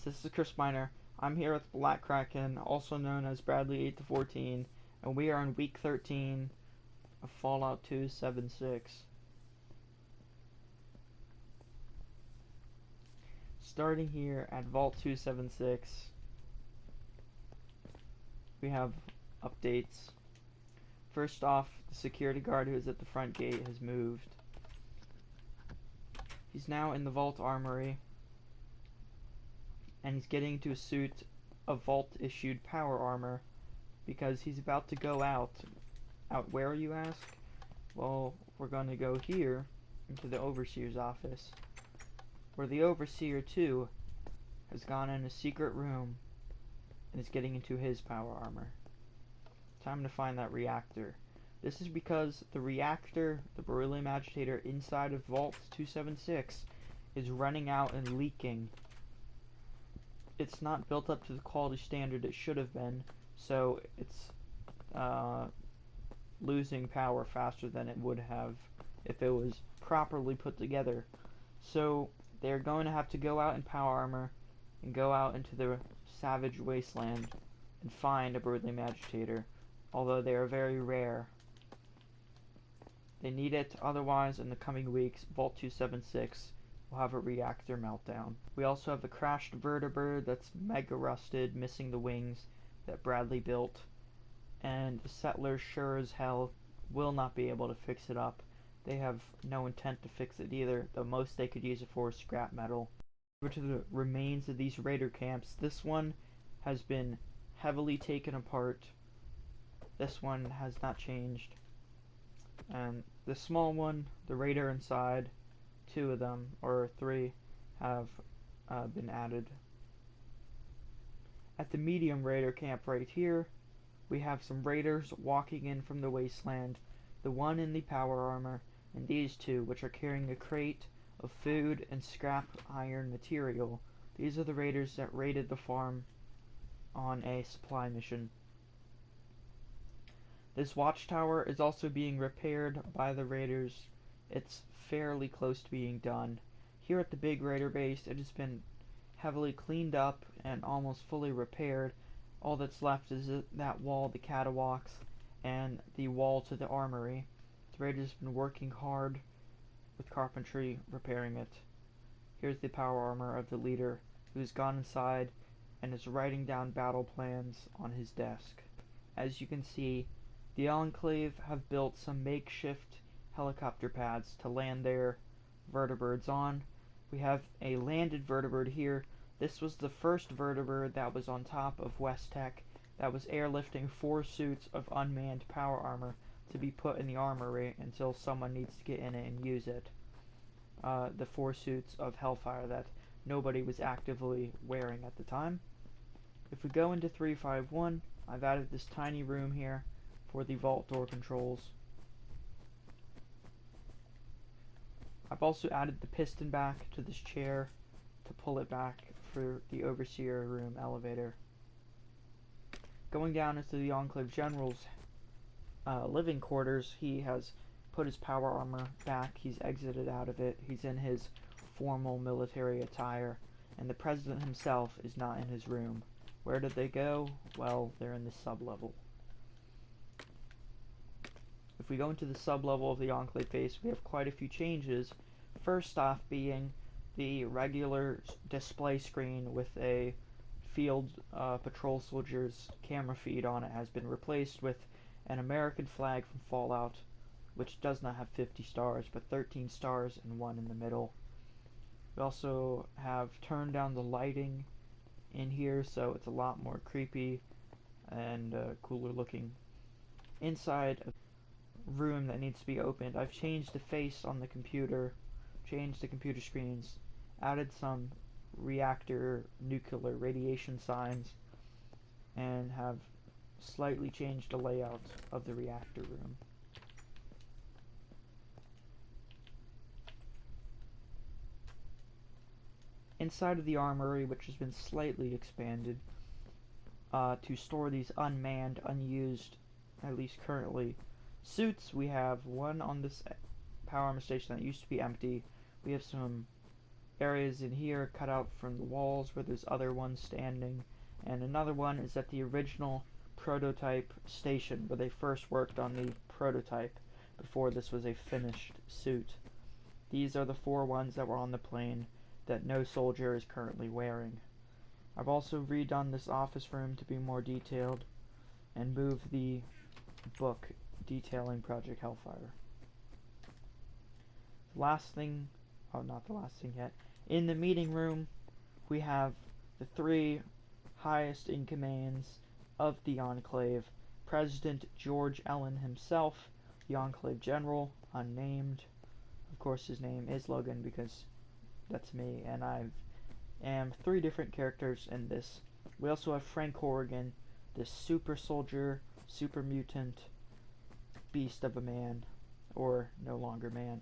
this is Chris Miner. I'm here with Black Kraken, also known as Bradley 8-14, and we are on week 13 of Fallout 276. Starting here at Vault 276, we have updates. First off, the security guard who is at the front gate has moved. He's now in the Vault Armory, and he's getting into a suit of Vault-issued power armor because he's about to go out. Out where, you ask? Well, we're going to go here into the Overseer's office, where the Overseer, too, has gone in a secret room and is getting into his power armor. Time to find that reactor. This is because the reactor, the beryllium agitator inside of Vault 276, is running out and leaking. It's not built up to the quality standard it should have been, so it's losing power faster than it would have if it was properly put together. So they're going to have to go out in power armor and go out into the savage wasteland and find a beryllium agitator, although they are very rare. They need it, otherwise in the coming weeks Vault 276 will have a reactor meltdown. We also have the crashed vertibird that's mega rusted, missing the wings that Bradley built, and the settlers sure as hell will not be able to fix it up. They have no intent to fix it either. The most they could use it for is scrap metal. Over to the remains of these raider camps. This one has been heavily taken apart. This one has not changed. And the small one, the raider inside, two of them, or three, have been added. At the medium raider camp right here, we have some raiders walking in from the wasteland, the one in the power armor, and these two, which are carrying a crate of food and scrap iron material. These are the raiders that raided the farm on a supply mission. This watchtower is also being repaired by the raiders. It's fairly close to being done. Here at the big raider base, it has been heavily cleaned up and almost fully repaired. All that's left is that wall, the catwalks, and the wall to the armory. The raiders have been working hard with carpentry repairing it. Here's the power armor of the leader, who's gone inside and is writing down battle plans on his desk. As you can see, the Enclave have built some makeshift helicopter pads to land their vertibirds on. We have a landed vertibird here. This was the first vertibird that was on top of West Tech that was airlifting 4 suits of unmanned power armor to be put in the armory until someone needs to get in it and use it. The 4 suits of Hellfire that nobody was actively wearing at the time. If we go into 351, I've added this tiny room here for the vault door controls. I've also added the piston back to this chair to pull it back for the Overseer room elevator. Going down into the Enclave General's living quarters, he has put his power armor back. He's exited out of it. He's in his formal military attire, and the President himself is not in his room. Where did they go? Well, they're in the sub-level. If we go into the sub-level of the Enclave base, we have quite a few changes. First off being the regular display screen with a field patrol soldier's camera feed on it has been replaced with an American flag from Fallout, which does not have 50 stars, but 13 stars and 1 in the middle. We also have turned down the lighting in here, so it's a lot more creepy and cooler looking. Inside a room that needs to be opened, I've changed the face on the computer, changed the computer screens, added some reactor nuclear radiation signs, and have slightly changed the layout of the reactor room. Inside of the armory, which has been slightly expanded to store these unmanned, unused, at least currently, suits, we have one on this power armor station that used to be empty. We have some areas in here cut out from the walls where there's other ones standing, and another one is at the original prototype station where they first worked on the prototype before this was a finished suit. These are the 4 ones that were on the plane that no soldier is currently wearing. I've also redone this office room to be more detailed and moved the book detailing Project Hellfire. The last thing, oh, not the last thing yet, in the meeting room we have the 3 highest in commands of the Enclave: President George Ellen himself, the Enclave General, unnamed. Of course his name is Logan because that's me, and I am 3 different characters in this. We also have Frank Horrigan, this super soldier, super mutant beast of a man, or no longer man.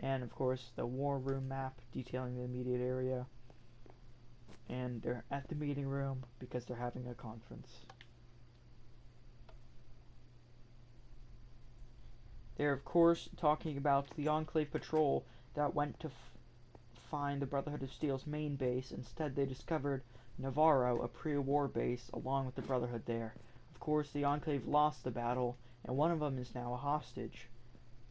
And of course the war room map detailing the immediate area. And they're at the meeting room because they're having a conference. They're of course talking about the Enclave patrol that went to find the Brotherhood of Steel's main base. Instead they discovered Navarro, a pre-war base, along with the Brotherhood there. Of course the Enclave lost the battle, and one of them is now a hostage.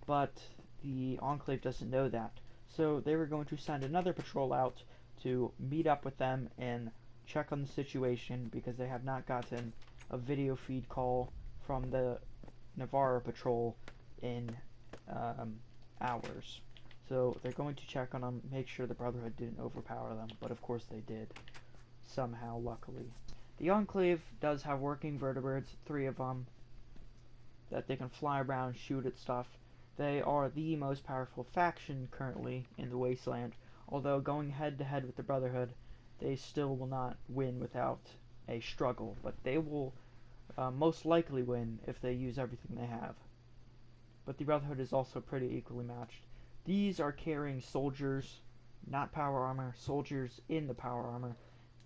But the Enclave doesn't know that, so they were going to send another patrol out to meet up with them and check on the situation, because they have not gotten a video feed call from the Navarro patrol in hours. So they're going to check on them, make sure the Brotherhood didn't overpower them, but of course they did, somehow, luckily. The Enclave does have working vertebrates, 3 of them, that they can fly around, shoot at stuff. They are the most powerful faction currently in the Wasteland, although going head to head with the Brotherhood, they still will not win without a struggle, but they will most likely win if they use everything they have. But the Brotherhood is also pretty equally matched. These are carrying soldiers, not power armor, soldiers in the power armor.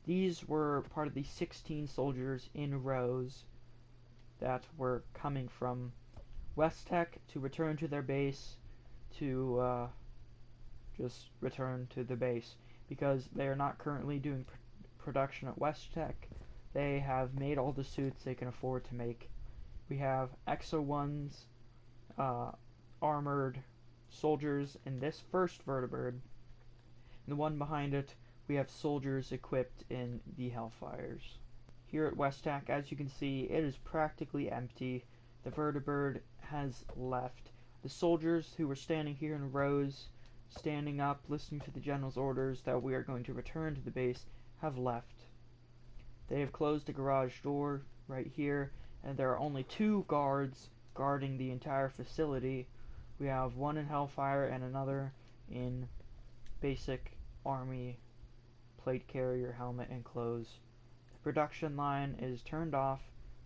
These were part of the 16 soldiers in rows that were coming from West Tech to return to their base, to just return to the base, because they are not currently doing production at West Tech. They have made all the suits they can afford to make. We have Exo 1's armored soldiers in this first vertibird. And the one behind it, we have soldiers equipped in the Hellfires. Here at West Tech, as you can see, it is practically empty. The vertibird has left. The soldiers who were standing here in rows, standing up, listening to the general's orders that we are going to return to the base, have left. They have closed the garage door right here, and there are only 2 guards guarding the entire facility. We have one in Hellfire and another in basic army plate carrier, helmet, and clothes. The production line is turned off.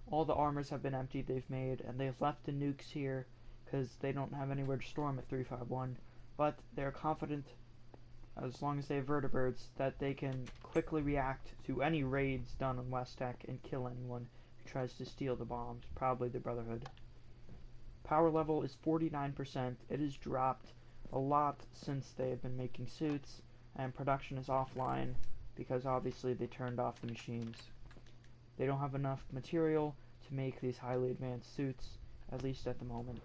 All the armors have been emptied they've made, and they've left the nukes here because they don't have anywhere to store them at 351. But they're confident, as long as they have vertibirds, that they can quickly react to any raids done on West Tech and kill anyone who tries to steal the bombs, probably the Brotherhood. Power level is 49%. It has dropped a lot since they have been making suits, and production is offline because obviously they turned off the machines. They don't have enough material to make these highly advanced suits, at least at the moment.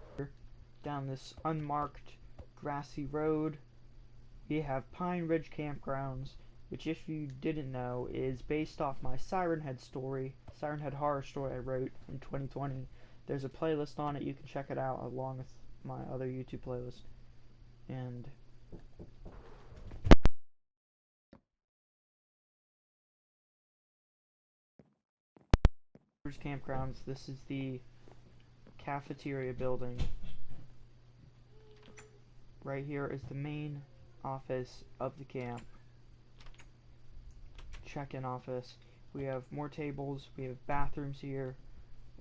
Down this unmarked grassy road, we have Pine Ridge Campgrounds, which, if you didn't know, is based off my Siren Head horror story I wrote in 2020. There's a playlist on it, you can check it out along with my other YouTube playlist. And Campgrounds, this is the cafeteria building. Right here is the main office of the camp. Check-in office. We have more tables, we have bathrooms here.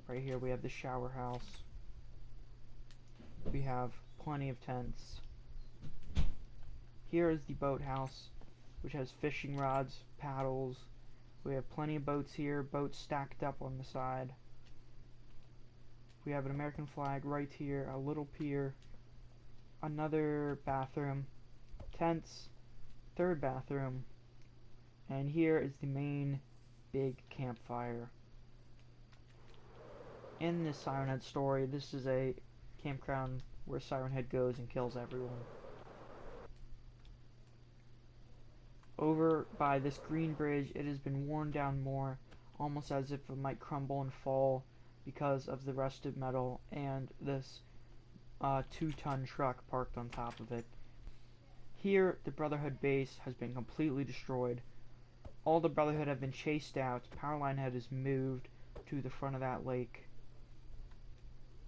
Right here we have the shower house. We have plenty of tents. Here is the boathouse, which has fishing rods, paddles. We have plenty of boats here, boats stacked up on the side. We have an American flag right here, a little pier, another bathroom, tents, third bathroom, and here is the main big campfire. In this Siren Head story, this is a campground where Siren Head goes and kills everyone. Over by this green bridge, it has been worn down more, almost as if it might crumble and fall because of the rusted metal and this 2-ton truck parked on top of it. Here, the Brotherhood base has been completely destroyed. All the Brotherhood have been chased out. Powerline Head is moved to the front of that lake.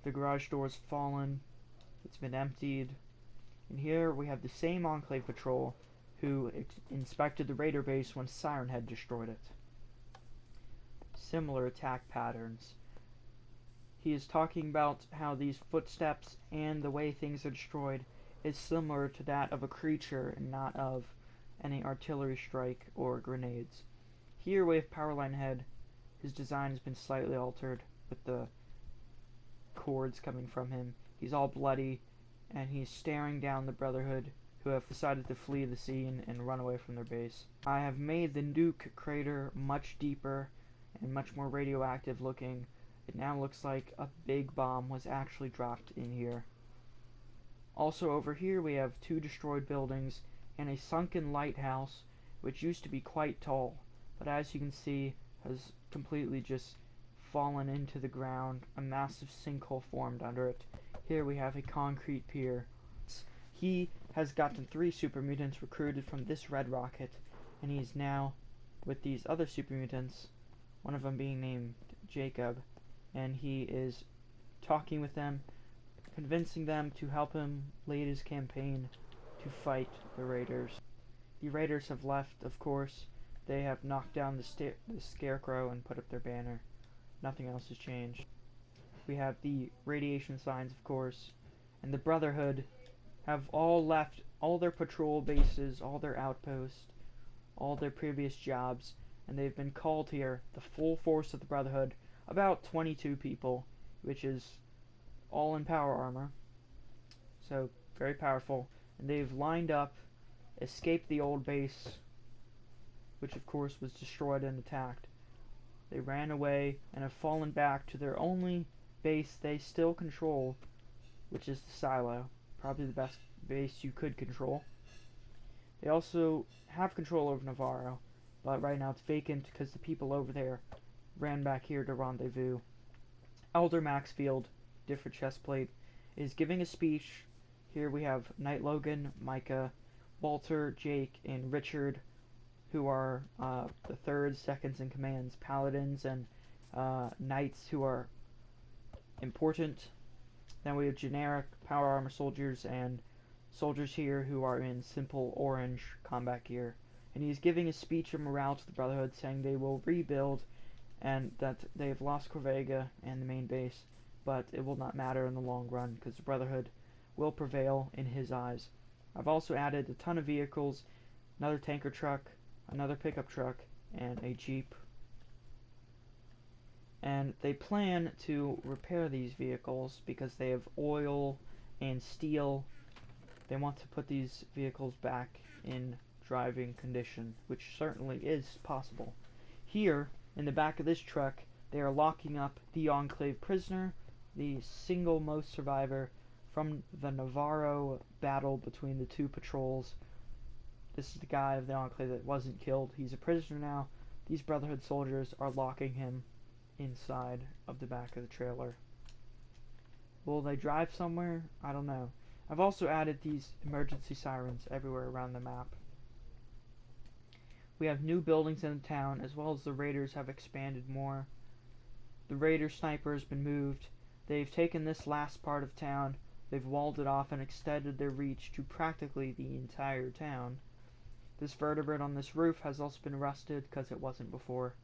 The garage door has fallen. It's been emptied. And here we have the same Enclave patrol who inspected the raider base when Siren Head destroyed it. Similar attack patterns. He is talking about how these footsteps and the way things are destroyed is similar to that of a creature and not of any artillery strike or grenades. Here we have Powerline Head. His design has been slightly altered with the cords coming from him. He's all bloody and he's staring down the Brotherhood who have decided to flee the scene and run away from their base. I have made the nuke crater much deeper and much more radioactive looking. It now looks like a big bomb was actually dropped in here. Also over here we have 2 destroyed buildings and a sunken lighthouse which used to be quite tall, but as you can see has completely just fallen into the ground. A massive sinkhole formed under it. Here we have a concrete pier. He has gotten 3 super mutants recruited from this red rocket, and he's now with these other super mutants, one of them being named Jacob, and he is talking with them, convincing them to help him lead his campaign to fight the raiders. The raiders have left, of course. They have knocked down the scarecrow and put up their banner. Nothing else has changed. We have the radiation signs, of course, and the Brotherhood have all left all their patrol bases, all their outposts, all their previous jobs, and they've been called here, the full force of the Brotherhood, about 22 people, which is all in power armor, so very powerful, and they've lined up, escaped the old base, which of course was destroyed and attacked. They ran away and have fallen back to their only base they still control, which is the silo. Probably the best base you could control. They also have control over Navarro, but right now it's vacant because the people over there ran back here to rendezvous. Elder Maxfield, different chest plate, is giving a speech. Here we have Knight Logan, Micah, Walter, Jake, and Richard, who are the thirds, seconds, and commands, paladins, and knights who are important. Then we have generic power armor soldiers and soldiers here who are in simple orange combat gear. And he's giving a speech of morale to the Brotherhood, saying they will rebuild and that they have lost Corvega and the main base, but it will not matter in the long run because the Brotherhood will prevail in his eyes. I've also added a ton of vehicles, another tanker truck, another pickup truck, and a jeep. And they plan to repair these vehicles because they have oil and steel. They want to put these vehicles back in driving condition, which certainly is possible. Here, in the back of this truck, they are locking up the Enclave Prisoner, the single most survivor from the Navarro battle between the 2 patrols. This is the guy of the Enclave that wasn't killed. He's a prisoner now. These Brotherhood soldiers are locking him inside of the back of the trailer. Will they drive somewhere? I don't know. I've also added these emergency sirens everywhere around the map. We have new buildings in the town, as well as the raiders have expanded more. The raider sniper has been moved. They've taken this last part of town, they've walled it off and extended their reach to practically the entire town. This vertebrate on this roof has also been rusted because it wasn't before.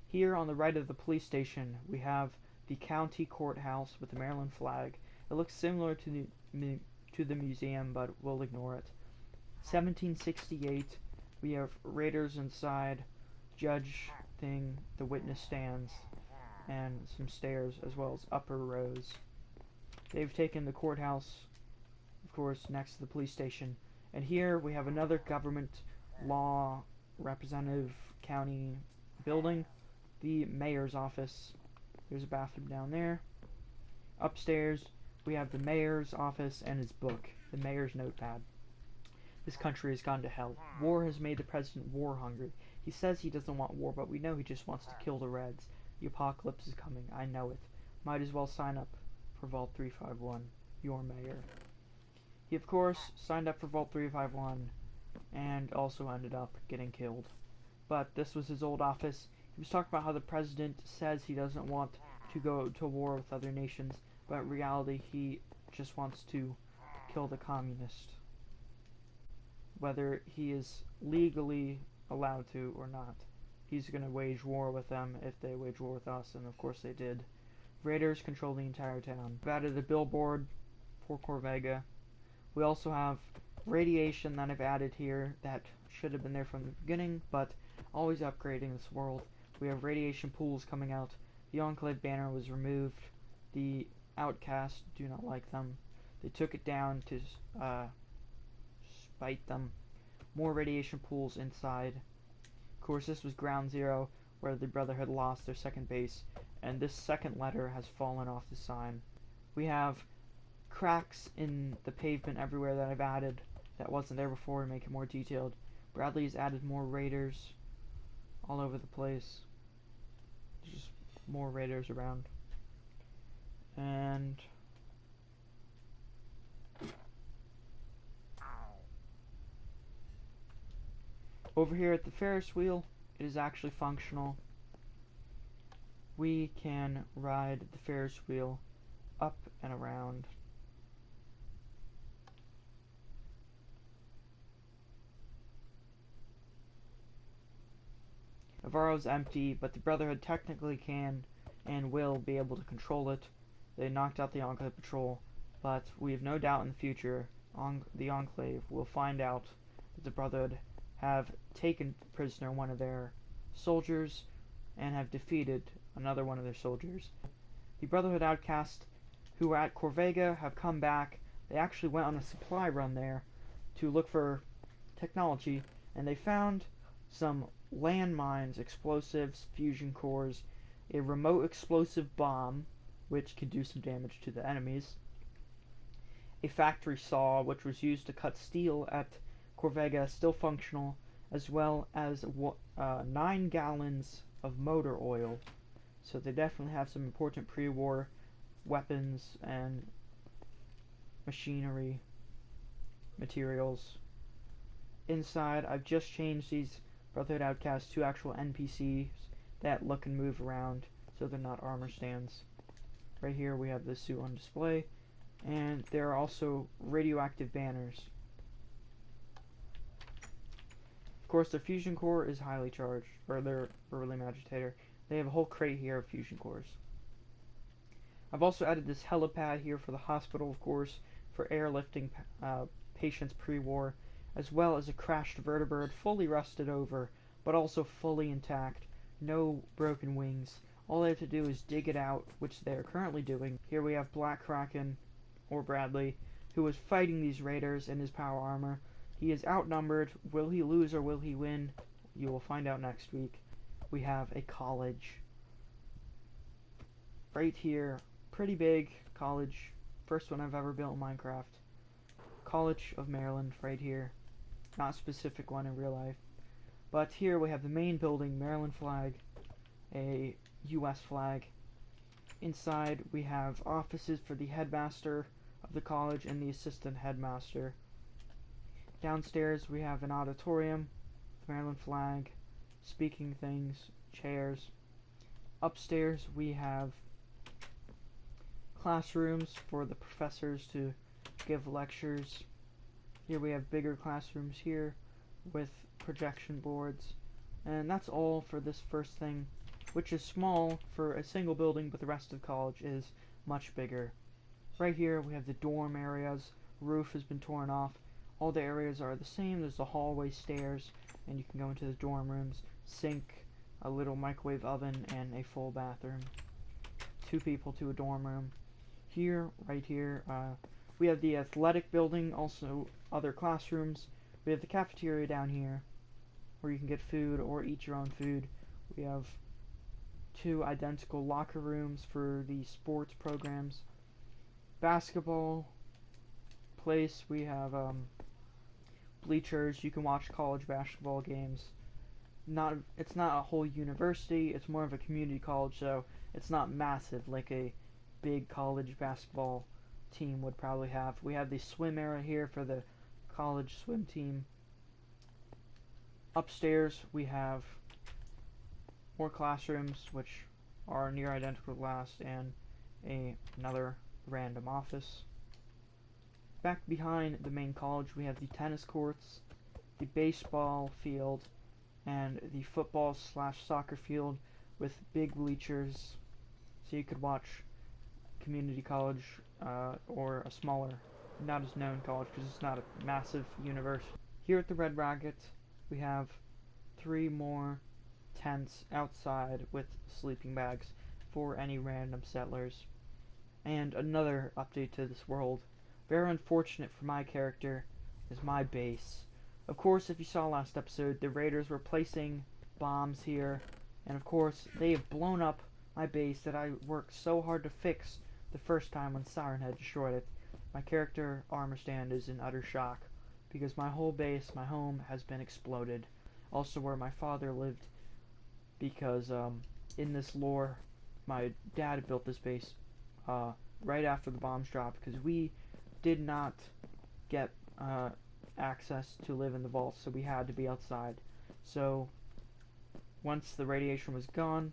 Here on the right of the police station, we have the county courthouse with the Maryland flag. It looks similar to the museum, but we'll ignore it. 1768, we have raiders inside, judge thing, the witness stands, and some stairs as well as upper rows. They've taken the courthouse, of course, next to the police station, And here we have another government law representative county building, the mayor's office. There's a bathroom down there. Upstairs we have the mayor's office and his book, the mayor's notepad. This country has gone to hell. War has made the president war hungry. He says he doesn't want war, but we know he just wants to kill the Reds. The apocalypse is coming. I know it. Might as well sign up for Vault 351, your mayor. He, of course, signed up for Vault 351 and also ended up getting killed. But this was his old office. He was talking about how the president says he doesn't want to go to war with other nations, but in reality he just wants to kill the communists. Whether he is legally allowed to or not. He's going to wage war with them if they wage war with us, and of course they did. Raiders control the entire town. We've added a billboard for Corvega. We also have radiation that I've added here that should have been there from the beginning, but always upgrading this world. We have radiation pools coming out. The Enclave banner was removed. The outcasts do not like them. They took it down to spite them. More radiation pools inside. Of course, this was Ground Zero, where the Brotherhood lost their second base, and this second letter has fallen off the sign. We have cracks in the pavement everywhere that I've added that wasn't there before to make it more detailed. Bradley's added more raiders all over the place. There's just more raiders around. And over here at the Ferris wheel, it is actually functional. We can ride the Ferris wheel up and around. Navarro's empty, but the Brotherhood technically can and will be able to control it. They knocked out the Enclave Patrol, but we have no doubt in the future the Enclave will find out that the Brotherhood have taken prisoner one of their soldiers and have defeated another one of their soldiers. The Brotherhood outcasts who were at Corvega have come back. They actually went on a supply run there to look for technology, and they found some landmines, explosives, fusion cores, a remote explosive bomb, which could do some damage to the enemies, a factory saw, which was used to cut steel at Corvega, still functional, as well as 9 gallons of motor oil. So they definitely have some important pre-war weapons and machinery materials. Inside, I've just changed these Brotherhood outcasts to actual NPCs that look and move around, so they're not armor stands. Right here we have the suit on display, and there are also radioactive banners. Of course, their fusion core is highly charged, or their beryllium agitator. They have a whole crate here of fusion cores. I've also added this helipad here for the hospital, of course, for airlifting patients pre-war, as well as a crashed vertibird, fully rusted over, but also fully intact, no broken wings. All they have to do is dig it out, which they are currently doing. Here we have Black Kraken, or Bradley, who was fighting these raiders in his power armor. He is outnumbered. Will he lose or will he win? You will find out next week. We have a college. Right here, pretty big college. First one I've ever built in Minecraft. College of Maryland, right here. Not a specific one in real life. But here we have the main building, Maryland flag, a US flag. Inside we have offices for the headmaster of the college and the assistant headmaster. Downstairs we have an auditorium, the Maryland flag, speaking things, chairs. Upstairs we have classrooms for the professors to give lectures. Here we have bigger classrooms here with projection boards. And that's all for this first thing, which is small for a single building, but the rest of college is much bigger. Right here we have the dorm areas. Roof has been torn off. All the areas are the same. There's the hallway, stairs, and you can go into the dorm rooms. Sink, a little microwave oven, and a full bathroom. 2 people to a dorm room. Here, right here, We have the athletic building, also other classrooms. We have the cafeteria down here, where you can get food or eat your own food. We have 2 identical locker rooms for the sports programs. Basketball place, we have bleachers. You can watch college basketball games. It's not a whole university, it's more of a community college, so it's not massive like a big college basketball team would probably have. We have the swim area here for the college swim team. Upstairs we have more classrooms, which are near identical to last, and another random office. Back behind the main college we have the tennis courts, the baseball field, and the football/soccer field with big bleachers, so you could watch community college or a smaller, not as known college because it's not a massive university. Here at the Red Racket we have 3 more tents outside with sleeping bags for any random settlers. And another update to this world, very unfortunate for my character, is my base. Of course, if you saw last episode, the raiders were placing bombs here, and of course they have blown up my base that I worked so hard to fix the first time when Siren had destroyed it. My character armor stand is in utter shock because my whole base, my home, has been exploded. Also where my father lived, because in this lore my dad built this base right after the bombs dropped because we did not get access to live in the vault, so we had to be outside. So once the radiation was gone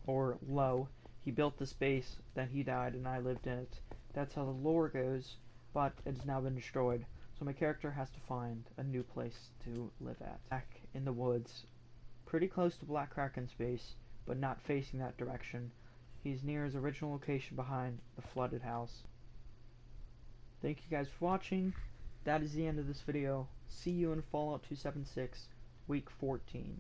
or low, he built this base, then he died and I lived in it. That's how the lore goes, but it's now been destroyed, so my character has to find a new place to live at. Back in the woods, pretty close to Black Kraken's base, but not facing that direction. He's near his original location behind the flooded house. Thank you guys for watching. That is the end of this video. See you in Fallout 276, Week 14.